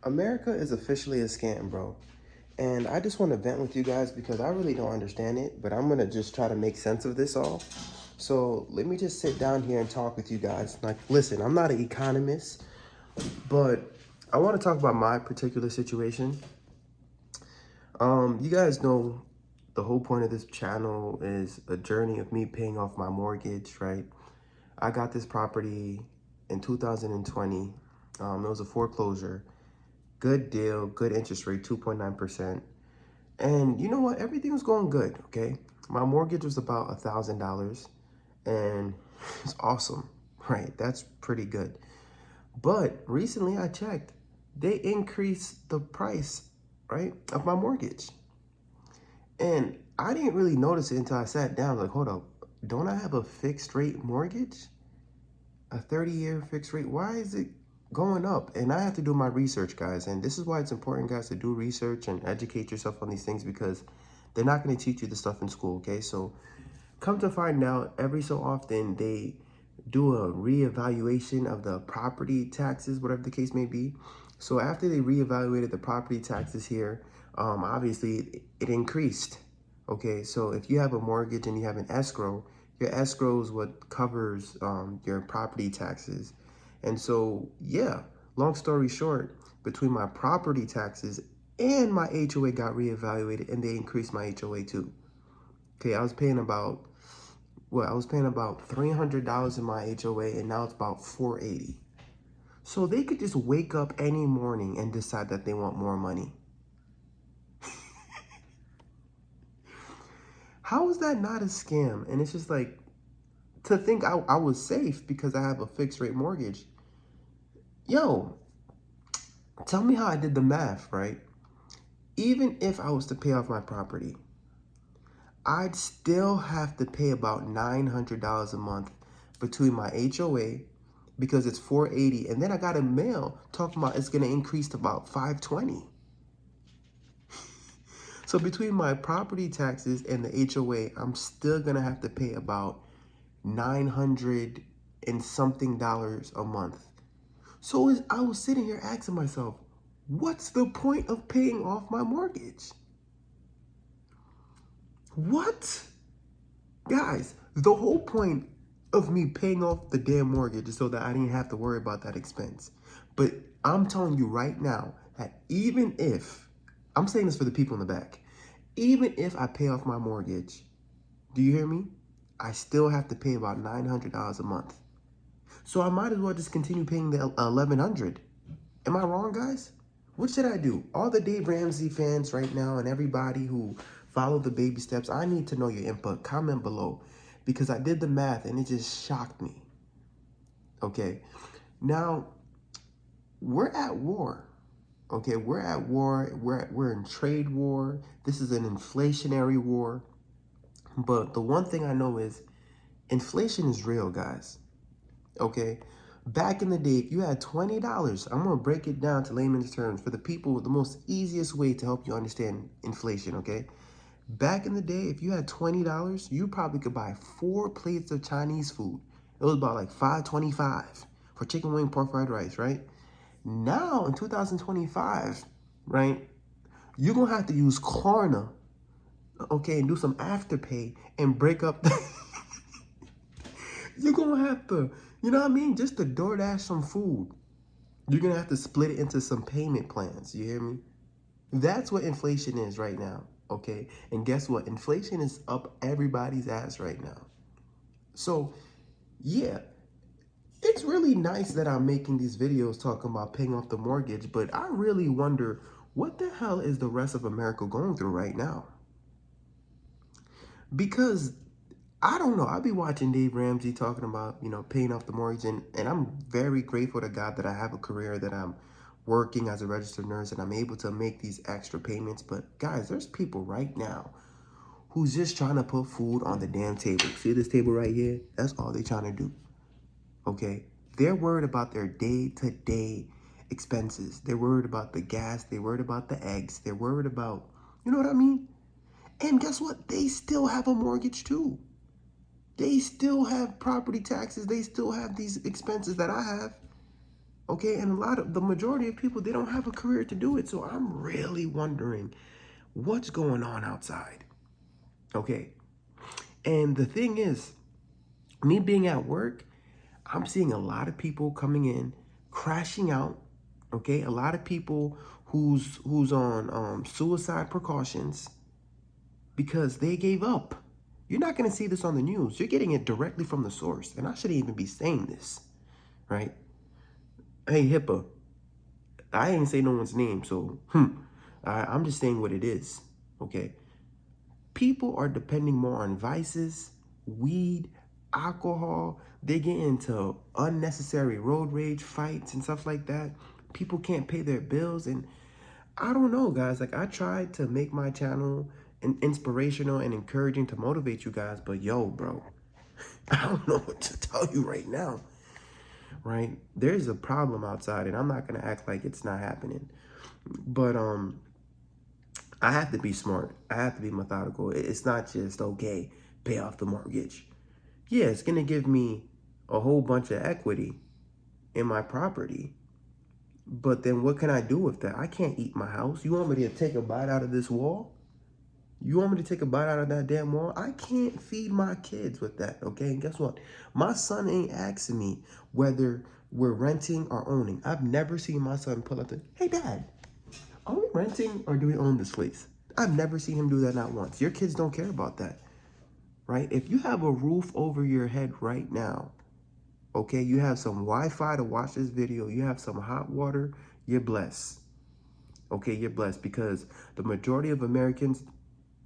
America is officially a scam, bro. And I just want to vent with you guys because I really don't understand it, but I'm going to just try to make sense of this all. So let me just sit down here and talk with you guys. Like, listen, I'm not an economist, but I want to talk about my particular situation. You guys know the whole point of this channel is a journey of me paying off my mortgage, right? I got this property in 2020. It was a foreclosure. Good deal, good interest rate, 2.9%. And you know what? Everything was going good, okay? My mortgage was about $1,000 and it's awesome, right? That's pretty good. But recently I checked, they increased the price, right, of my mortgage. And I didn't really notice it until I sat down, like, hold up, don't I have a fixed rate mortgage? A 30-year fixed rate? Why is it going up? And I have to do my research, guys. And this is why it's important, guys, to do research and educate yourself on these things because they're not going to teach you the stuff in school, okay? So come to find out, every so often they do a reevaluation of the property taxes, whatever the case may be. So after they reevaluated the property taxes here, obviously it increased. Okay, so if you have a mortgage and you have an escrow, your escrow is what covers your property taxes. And so, yeah, long story short, between my property taxes and my HOA got reevaluated and they increased my HOA too. Okay, I was paying about $300 in my HOA and now it's about $480. So they could just wake up any morning and decide that they want more money. How is that not a scam? And it's just like, to think I was safe because I have a fixed rate mortgage. Yo, tell me how I did the math, right? Even if I was to pay off my property, I'd still have to pay about $900 a month between my HOA because it's $480, and then I got a mail talking about it's gonna increase to about $520. So between my property taxes and the HOA, I'm still gonna have to pay about 900 and something dollars a month. So I was sitting here asking myself, what's the point of paying off my mortgage? What? Guys, the whole point of me paying off the damn mortgage is so that I didn't have to worry about that expense. But I'm telling you right now that even if, I'm saying this for the people in the back, even if I pay off my mortgage, do you hear me? I still have to pay about $900 a month. So I might as well just continue paying the $1,100. Am I wrong, guys? What should I do? All the Dave Ramsey fans right now and everybody who follow the baby steps, I need to know your input. Comment below because I did the math and it just shocked me. Okay, now we're at war. Okay, we're at war. We're in trade war. This is an inflationary war. But the one thing I know is inflation is real, guys. Okay, back in the day, if you had $20, I'm gonna break it down to layman's terms for the people, the most easiest way to help you understand inflation, okay? Back in the day, if you had $20, you probably could buy 4 plates of Chinese food. It was about like $5.25 for chicken wing, pork fried rice, right? Now in 2025, right, you're gonna have to use Klarna, okay, and do some afterpay and break up the you're gonna have to, you know what I mean? Just to DoorDash some food. You're gonna have to split it into some payment plans. You hear me? That's what inflation is right now, okay? And guess what? Inflation is up everybody's ass right now. So, yeah, it's really nice that I'm making these videos talking about paying off the mortgage, but I really wonder what the hell is the rest of America going through right now? Because I don't know. I'll be watching Dave Ramsey talking about, paying off the mortgage. And I'm very grateful to God that I have a career, that I'm working as a registered nurse and I'm able to make these extra payments. But guys, there's people right now who's just trying to put food on the damn table. See this table right here? That's all they're trying to do. Okay? They're worried about their day-to-day expenses. They're worried about the gas. They're worried about the eggs. They're worried about, you know what I mean? And guess what? They still have a mortgage too. They still have property taxes. They still have these expenses that I have. Okay, and the majority of people, they don't have a career to do it. So I'm really wondering what's going on outside. Okay, and the thing is, me being at work, I'm seeing a lot of people coming in, crashing out. Okay, a lot of people who's on suicide precautions because they gave up. You're not going to see this on the news. You're getting it directly from the source, and I shouldn't even be saying this, right? Hey, HIPAA, I ain't say no one's name, so I'm just saying what it is. Okay, people are depending more on vices, weed, alcohol. They get into unnecessary road rage fights and stuff like that. People can't pay their bills. And I don't know, guys. Like, I tried to make my channel inspirational and encouraging to motivate you guys. But yo, bro, I don't know what to tell you right now, right? There's a problem outside, and I'm not going to act like it's not happening. But I have to be smart. I have to be methodical. It's not just, okay, pay off the mortgage. Yeah, it's going to give me a whole bunch of equity in my property. But then what can I do with that? I can't eat my house. You want me to take a bite out of this wall? You want me to take a bite out of that damn wall? I can't feed my kids with that, okay? And guess what? My son ain't asking me whether we're renting or owning. I've never seen my son pull up to, hey, Dad, are we renting or do we own this place? I've never seen him do that, not once. Your kids don't care about that, right? If you have a roof over your head right now, okay, you have some Wi-Fi to watch this video, you have some hot water, you're blessed. Okay, you're blessed because the majority of Americans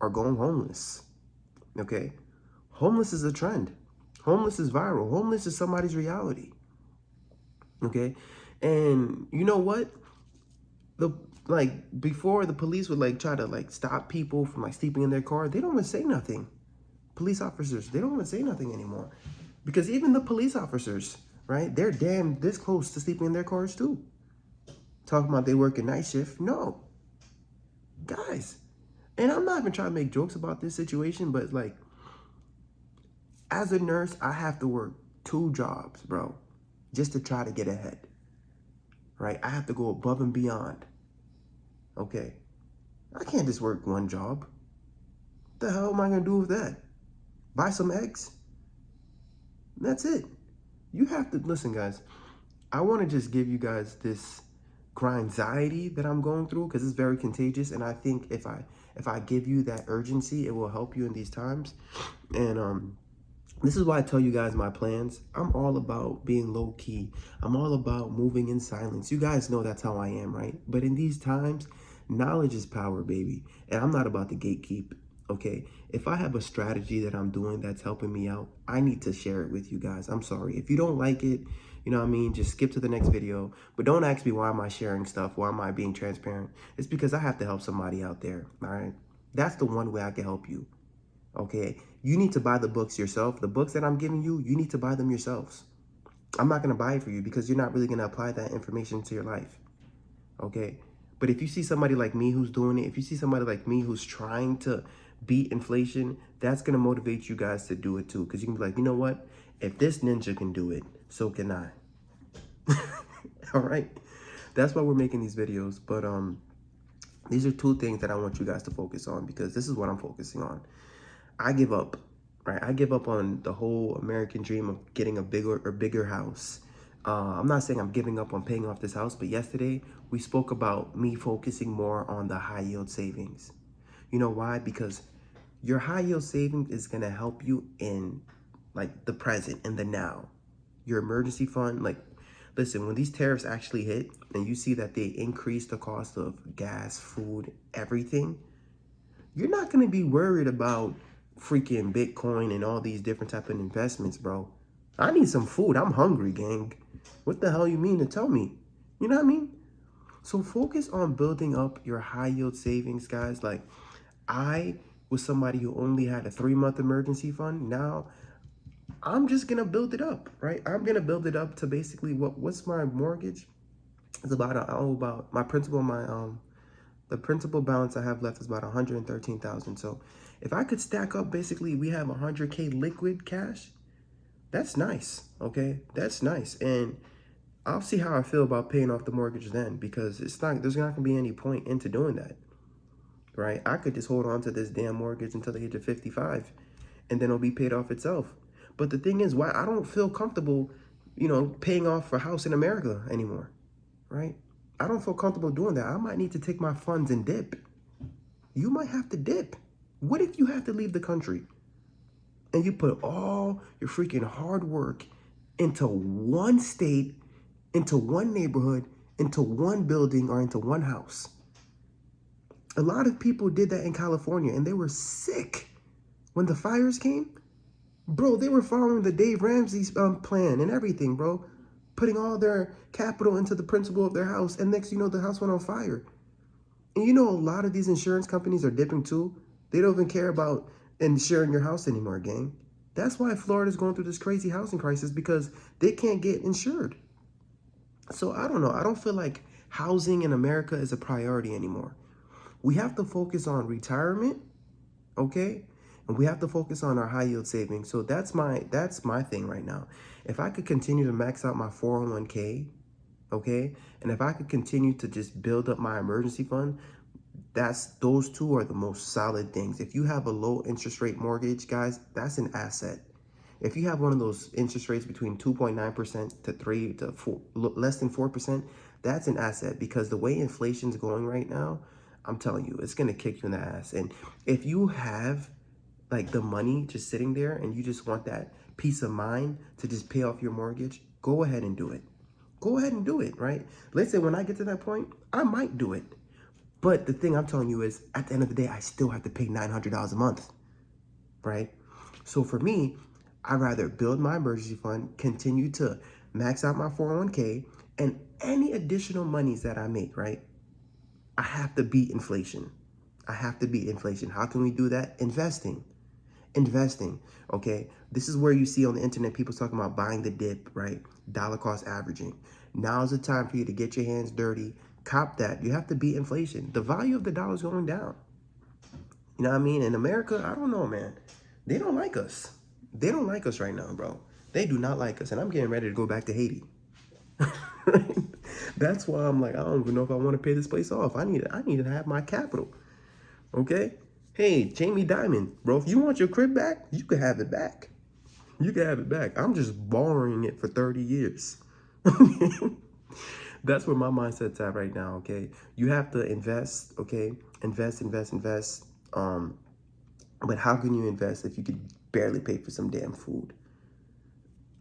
are going homeless. Okay, homeless is a trend. Homeless is viral. Homeless is somebody's reality. Okay, and you know what? The before the police would try to stop people from sleeping in their car, they don't even say nothing. Police officers, they don't even say nothing anymore, because even the police officers, right? They're damn this close to sleeping in their cars too. Talking about they work a night shift. No, guys. And I'm not even trying to make jokes about this situation, but as a nurse, I have to work 2 jobs, bro, just to try to get ahead, right? I have to go above and beyond, okay? I can't just work 1 job. What the hell am I going to do with that? Buy some eggs? That's it. You have to, listen, guys, I want to just give you guys this anxiety that I'm going through because it's very contagious. And I think if I give you that urgency, it will help you in these times. And this is why I tell you guys my plans. I'm all about being low key. I'm all about moving in silence. You guys know that's how I am, right? But in these times, knowledge is power, baby. And I'm not about to gatekeep, okay? If I have a strategy that I'm doing that's helping me out, I need to share it with you guys. I'm sorry. If you don't like it, you know what I mean? Just skip to the next video. But don't ask me why am I sharing stuff? Why am I being transparent? It's because I have to help somebody out there, all right? That's the one way I can help you. Okay, you need to buy the books yourself. The books that I'm giving you, you need to buy them yourselves. I'm not going to buy it for you because you're not really going to apply that information to your life. Okay, but if you see somebody like me who's doing it, if you see somebody like me who's trying to beat inflation, that's going to motivate you guys to do it too. Because you can be like, you know what? If this ninja can do it, so can I. All right, that's why we're making these videos. But these are 2 things that I want you guys to focus on because this is what I'm focusing on. I give up, right? I give up on the whole American dream of getting a bigger house. I'm not saying I'm giving up on paying off this house, but yesterday we spoke about me focusing more on the high yield savings. You know why? Because your high yield savings is going to help you in the present and the now. Your emergency fund, listen, when these tariffs actually hit and you see that they increase the cost of gas, food, everything, you're not going to be worried about freaking Bitcoin and all these different type of investments, bro. I need some food. I'm hungry, gang. What the hell you mean to tell me? You know what I mean? So focus on building up your high yield savings, guys. I was somebody who only had a 3-month emergency fund. Now I'm just gonna build it up, right? I'm gonna build it up to basically what's my mortgage? It's about my principal, the principal balance I have left is about 113,000. So if I could stack up, basically we have 100K liquid cash. That's nice, okay? That's nice. And I'll see how I feel about paying off the mortgage then, because there's not gonna be any point into doing that, right? I could just hold on to this damn mortgage until the age of 55 and then it'll be paid off itself. But the thing is, why I don't feel comfortable, paying off a house in America anymore, right? I don't feel comfortable doing that. I might need to take my funds and dip. You might have to dip. What if you have to leave the country and you put all your freaking hard work into one state, into one neighborhood, into one building, or into one house? A lot of people did that in California and they were sick when the fires came. Bro, they were following the Dave Ramsey's plan and everything, bro. Putting all their capital into the principal of their house. And next, the house went on fire. And a lot of these insurance companies are dipping too. They don't even care about insuring your house anymore, gang. That's why Florida's going through this crazy housing crisis, because they can't get insured. So I don't know. I don't feel like housing in America is a priority anymore. We have to focus on retirement, okay? And we have to focus on our high yield savings. So that's my thing right now. If I could continue to max out my 401k, okay? And if I could continue to just build up my emergency fund, those two are the most solid things. If you have a low interest rate mortgage, guys, that's an asset. If you have one of those interest rates between 2.9% to 3 to 4, less than 4%, that's an asset, because the way inflation's going right now, I'm telling you, it's going to kick you in the ass. And if you have like the money just sitting there and you just want that peace of mind to just pay off your mortgage, go ahead and do it. Go ahead and do it, right? Let's say when I get to that point, I might do it. But the thing I'm telling you is, at the end of the day, I still have to pay $900 a month, right? So for me, I'd rather build my emergency fund, continue to max out my 401k, and any additional monies that I make, right? I have to beat inflation. I have to beat inflation. How can we do that? Investing, okay? This is where you see on the internet people talking about buying the dip, right? Dollar cost averaging. Now's the time for you to get your hands dirty, cop that. You have to beat inflation. The value of the dollar is going down. You know what I mean? In America, I don't know, man. They don't like us. They don't like us right now, bro. They do not like us. And I'm getting ready to go back to Haiti. That's why I'm like, I don't even know if I want to pay this place off. I need to have my capital. Okay? Hey, Jamie Dimon, bro, if you want your crib back, you can have it back. You can have it back. I'm just borrowing it for 30 years. That's where my mindset's at right now, okay? You have to invest, okay? Invest. But how can you invest if you could barely pay for some damn food?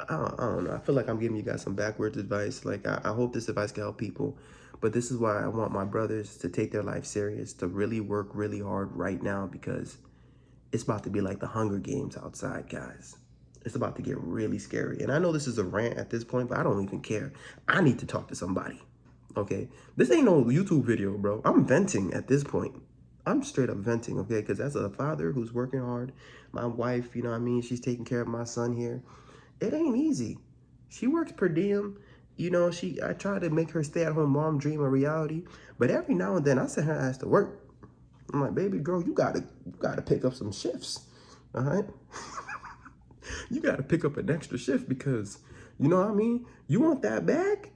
I don't know. I feel like I'm giving you guys some backwards advice. Like, I hope this advice can help people. But this is why I want my brothers to take their life serious, to really work really hard right now, because it's about to be like the Hunger Games outside, guys. It's about to get really scary. And I know this is a rant at this point, but I don't even care. I need to talk to somebody, okay? This ain't no YouTube video, bro. I'm venting at this point. I'm straight up venting, okay? Because as a father who's working hard, my wife, you know what I mean? She's taking care of my son here. It ain't easy. She works per diem. I try to make her stay-at-home mom dream a reality. But every now and then, I send her ass to work. I'm like, baby girl, you gotta pick up some shifts, all right? You gotta pick up an extra shift, because, you know what I mean? You want that bag?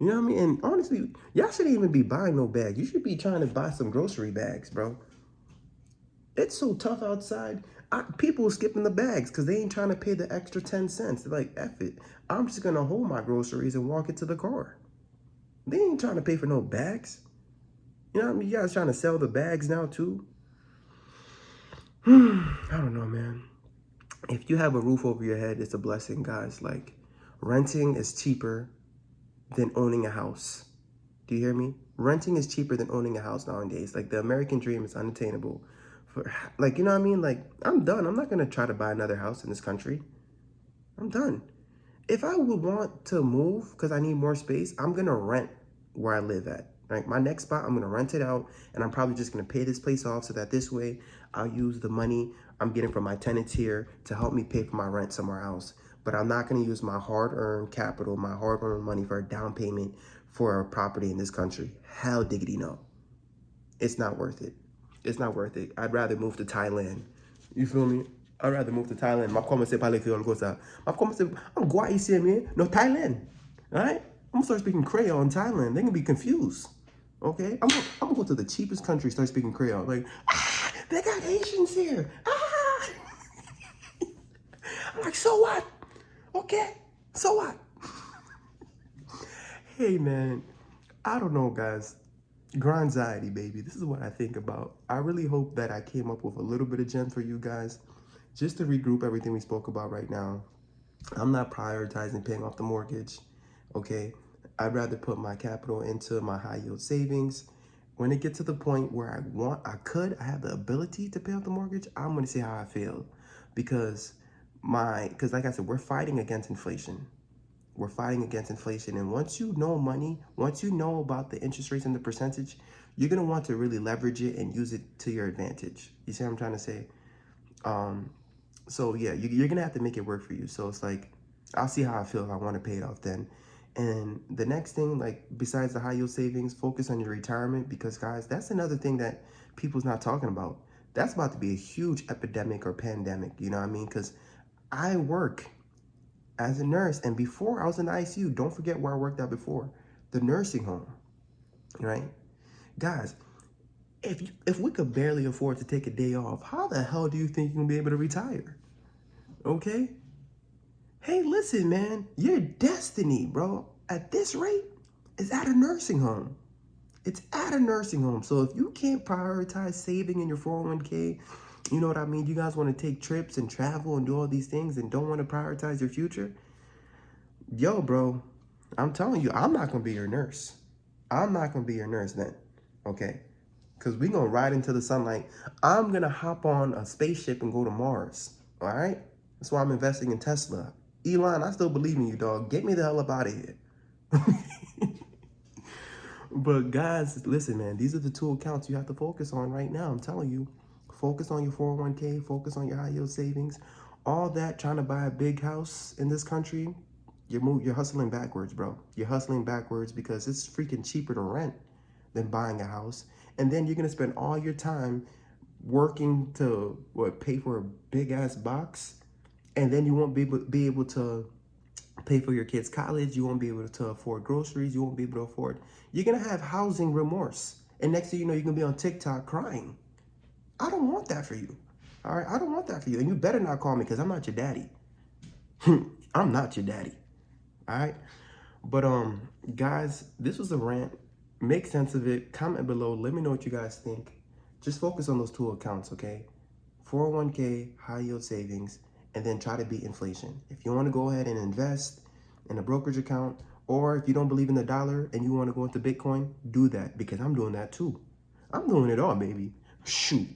You know what I mean? And honestly, y'all shouldn't even be buying no bag. You should be trying to buy some grocery bags, bro. It's so tough outside. People skipping the bags because they ain't trying to pay the extra 10 cents. They're like, F it. I'm just going to hold my groceries and walk it to the car. They ain't trying to pay for no bags. You know what I mean? You guys trying to sell the bags now too? I don't know, man. If you have a roof over your head, it's a blessing, guys. Like, renting is cheaper than owning a house. Do you hear me? Renting is cheaper than owning a house nowadays. Like, the American dream is unattainable. Like, you know what I mean? Like, I'm done. I'm not going to try to buy another house in this country. I'm done. If I would want to move because I need more space, I'm going to rent where I live at. Right? My next spot, I'm going to rent it out, and I'm probably just going to pay this place off so that this way I'll use the money I'm getting from my tenants here to help me pay for my rent somewhere else. But I'm not going to use my hard-earned capital, my hard-earned money for a down payment for a property in this country. Hell diggity no. It's not worth it. It's not worth it. I'd rather move to Thailand. You feel me? I'd rather move to Thailand. Ma commencé parler créole comme ça. Ma commencé, I'm going ici, man. No, Thailand. All right? gonna start speaking Creole in Thailand. They're gonna be confused. Okay? I'm gonna go to the cheapest country, start speaking Creole. Like, ah, they got Asians here. Ah! I'm like, so what? Okay? So what? Hey, man. I don't know, guys. Grindzity, baby. This is what I think about. I really hope that I came up with a little bit of gems for you guys. Just to regroup everything we spoke about right now. I'm not prioritizing paying off the mortgage, okay? I'd rather put my capital into my high yield savings. When it gets to the point where I have the ability to pay off the mortgage, I'm gonna see how I feel. Because like I said, we're fighting against inflation. We're fighting against inflation. And once you know money, once you know about the interest rates and the percentage, you're gonna want to really leverage it and use it to your advantage. You see what I'm trying to say? So yeah, you're gonna have to make it work for you. So it's like, I'll see how I feel if I want to pay it off then. And the next thing, like besides the high yield savings, focus on your retirement, because guys, that's another thing that people's not talking about. That's about to be a huge epidemic or pandemic, you know what I mean? Because I work as a nurse, and before I was in the ICU, don't forget where I worked at before, the nursing home, right? Guys, if we could barely afford to take a day off, how the hell do you think you're gonna be able to retire? Okay? Hey, listen, man, your destiny, bro, at this rate is at a nursing home. It's at a nursing home. So if you can't prioritize saving in your 401k, you know what I mean? You guys want to take trips and travel and do all these things and don't want to prioritize your future? Yo, bro, I'm telling you, I'm not going to be your nurse. I'm not going to be your nurse then, okay? Because we're going to ride into the sunlight. I'm going to hop on a spaceship and go to Mars, all right? That's why I'm investing in Tesla. Elon, I still believe in you, dog. Get me the hell up out of here. But guys, listen, man, these are the two accounts you have to focus on right now. I'm telling you, focus on your 401k, focus on your high yield savings. All that, trying to buy a big house in this country, you're hustling backwards, bro. You're hustling backwards because it's freaking cheaper to rent than buying a house. And then you're going to spend all your time working to pay for a big ass box, and then you won't be able to pay for your kids' college. You won't be able to afford groceries. You won't be able to afford. You're gonna have housing remorse, and next thing you know, you're gonna be on TikTok crying. I don't want that for you. All right, I don't want that for you, and you better not call me because I'm not your daddy. I'm not your daddy. All right, but guys, this was a rant. Make sense of it. Comment below. Let me know what you guys think. Just focus on those two accounts, okay? 401k, high yield savings, and then try to beat inflation. If you want to go ahead and invest in a brokerage account, or if you don't believe in the dollar and you want to go into Bitcoin, do that, because I'm doing that too. I'm doing it all, baby. Shoot.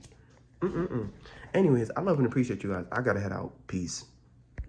Anyways, I love and appreciate you guys. I gotta head out. Peace.